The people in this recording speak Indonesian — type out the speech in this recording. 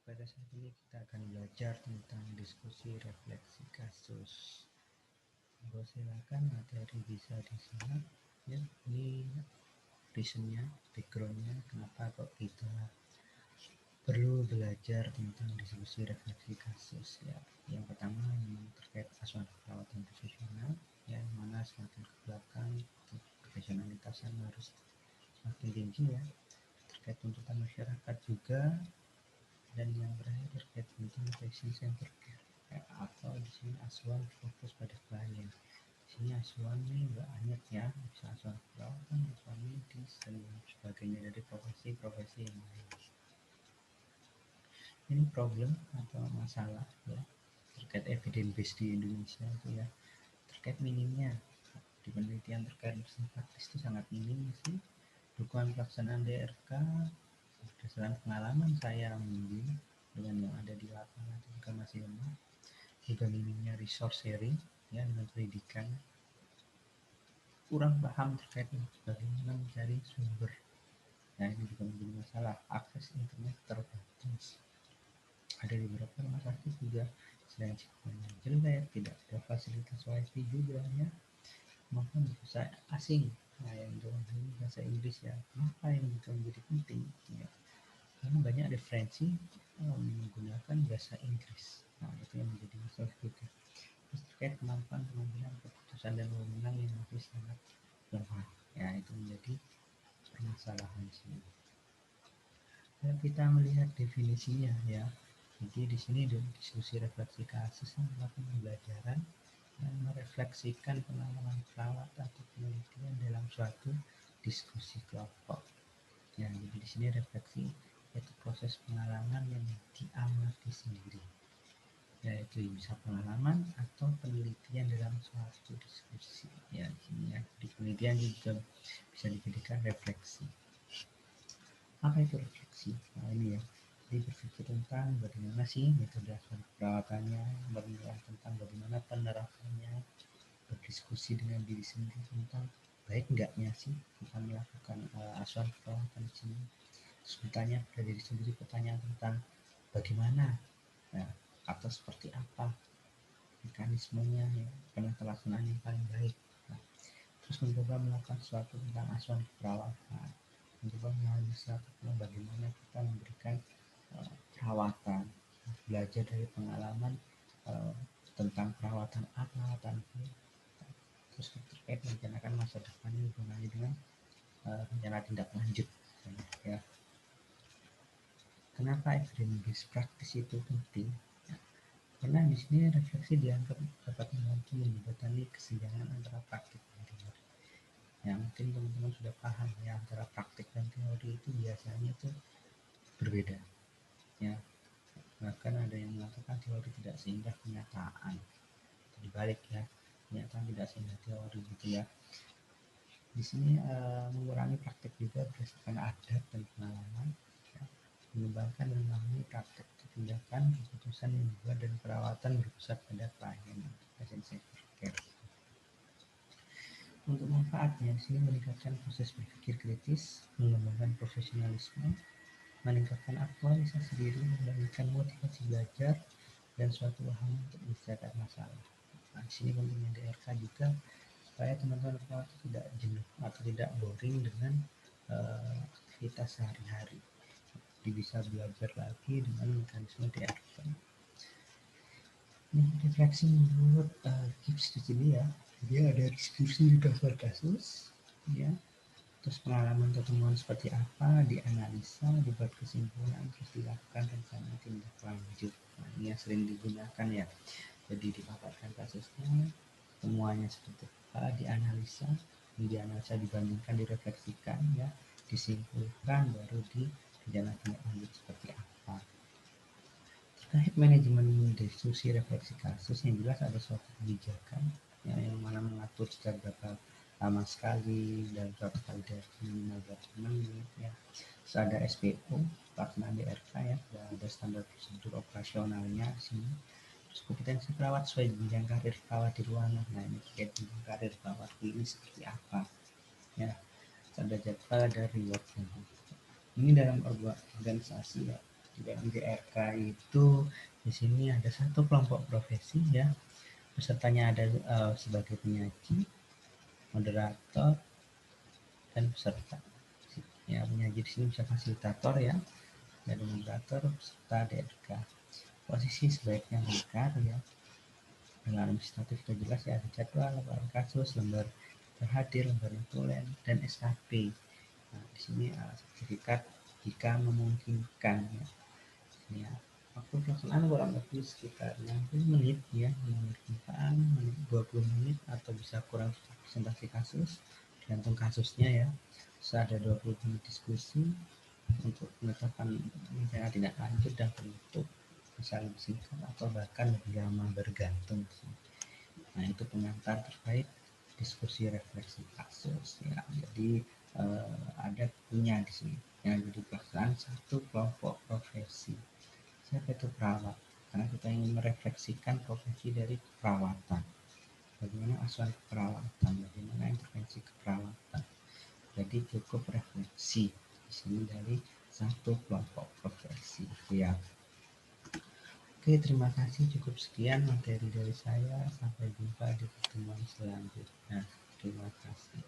Pada saat ini kita akan belajar tentang diskusi refleksi kasus. Silakan materi bisa disimak. Ya, ini reasonnya, backgroundnya, kenapa kok kita perlu belajar tentang diskusi refleksi kasus. Ya, yang pertama memang terkait asuhan perawatan profesional, yang mana semakin ke belakang profesionalitasan harus semakin tinggi ya, terkait tuntutan masyarakat juga. Dan yang terakhir terkait tentang patient center care, atau di sini asuhan fokus pada klien. Di sini asuhannya banyak ya, bisa asuhan perawatan, asuhan medis dan sebagainya dari profesi-profesi yang lain. Ini problem atau masalah ya terkait evidence base di Indonesia itu ya, terkait minimnya di penelitian terkait mesin praktis itu sangat minim sih. Dukungan pelaksanaan DRK berdasarkan pengalaman saya mungkin dengan yang ada di lapangan juga masih lemah. Juga minimnya resource sharing ya dengan pendidikan, kurang paham terkait bagaimana mencari sumber. Nah ini juga menjadi masalah, akses internet terbatas. Ada di beberapa rumah sakit juga selain sinyalnya jelek, tidak ada fasilitas wifi juga ya, maupun bahasa asing. Nah yang dalam hal ini bahasa Inggris ya, kenapa yang juga menjadi penting ya, karena banyak referensi menggunakan bahasa Inggris. Nah itu yang menjadi masalah juga. Terus terkait kemampuan pengambilan keputusan dan wewenang yang masih sangat lemah, ya itu menjadi permasalahan sih. Kalau kita melihat definisinya ya, jadi di sini diskusi refleksi kasus adalah pembelajaran yang merefleksikan pengalaman perawat atau penelitian dalam suatu diskusi kelompok. Ya, jadi di sini refleksi yaitu proses pengalaman yang diamati sendiri, yaitu bisa pengalaman atau penelitian dalam suatu diskusi. Ya, di sini ya, di penelitian juga bisa dijadikan refleksi. Apa itu refleksi? Nah ini ya, jadi berpikir tentang bagaimana sih metode perawatannya, bagaimana tentang bagaimana penerapannya, berdiskusi dengan diri sendiri tentang baik enggaknya sih kita melakukan asuhan perawatan di sini. Terus bertanya pada diri sendiri pertanyaan tentang bagaimana, nah, atau seperti apa mekanismenya ya, pelaksanaan yang paling baik. Nah, terus mencoba melakukan sesuatu tentang asuhan perawatan, mencoba menganalisa bagaimana kita memberikan perawatan, belajar dari pengalaman tentang perawatan A, perawatan B, terus terkait merencanakan masa depan hubungannya dengan rencana tindak lanjut ya. Kenapa evidence based practice itu penting? Ya, karena di sini refleksi dianggap dapat membantu menjembatani kesenjangan antara praktik dan teori. Ya mungkin teman-teman sudah paham ya, antara praktik dan teori itu biasanya itu berbeda ya, bahkan ada yang mengatakan teori tidak seindah kenyataan, dibalik ya, kenyataan tidak seindah teori gitu ya. Di sini mengurangi praktik juga berdasarkan adat dan pengalaman ya, mengembangkan dan memahami praktik tindakan keputusan yang dibuat dan perawatan berpusat pada klien patient centered care. Untuk manfaatnya di sini meningkatkan proses berpikir kritis, mengembangkan profesionalisme, meningkatkan aktualisasi diri, memberikan motivasi belajar dan suatu wahana untuk menyelesaikan masalah. Nah, di sini pentingnya DRK juga supaya teman-teman perawat tidak jenuh atau tidak boring dengan aktivitas sehari-hari. Jadi bisa belajar lagi dengan mekanisme DRK. Ini refleksi menurut Gibbs di sini ya, dia ada diskusi dasar kasus, ya, terus pengalaman pertemuan seperti apa, dianalisa, dibuat kesimpulan, terus dilakukan rencana tindak lanjut. Nah, ini yang sering digunakan ya. Jadi dipaparkan kasusnya, temuannya seperti apa, dianalisa dibandingkan, direfleksikan ya, disimpulkan, baru di rencana tindak lanjut seperti apa. Terkait manajemen diskusi refleksi kasus, yang jelas ada suatu kebijakan ya, yang mana mengatur setiap berapa lama sekali dan berapa kali minimal berapa menit ya. Terus ada SPO, pelaksanaan DRK ya, ada standar prosedur operasionalnya di sini. Terus kompetensi perawat sesuai jenjang karir perawat di ruangan. Nah ini terkait jenjang karir perawat ini seperti apa ya. Ada jadwal, ada reward. Ini dalam organisasi ya, dalam GRK itu di sini ada satu kelompok profesi ya. Pesertanya ada sebagai penyaji, moderator, dan peserta. Ya, penyaji di sini bisa fasilitator ya, dan moderator, peserta DRK. Posisi sebaiknya lingkar ya. Dengan administratif sudah jelas ya, ada jadwal, lembar kasus, lembar terhadir, lembar notulen, dan SKP. Nah, di sini sertifikat jika memungkinkan ya. Ya, waktu pelaksanaan kurang lebih sekitar 60 menit ya, menit pembukaan, 20 menit atau bisa kurang presentasi kasus, tergantung kasusnya ya. Terus ada 20 menit diskusi untuk penetapan misalnya tidak lanjut dan penutup, bisa lebih singkat atau bahkan lebih lama bergantung sih. Nah, itu pengantar terkait diskusi refleksi kasus ya. Jadi ada punya di sini yang jadi pelaksanaan satu kelompok profesi. Siapa itu perawat? Karena kita ingin merefleksikan profesi dari keperawatan. Bagaimana asuhan keperawatan, bagaimana intervensi keperawatan. Jadi cukup refleksi di sini dari satu kelompok profesi ya. Oke, terima kasih. Cukup sekian materi dari saya. Sampai jumpa di pertemuan selanjutnya. Terima kasih.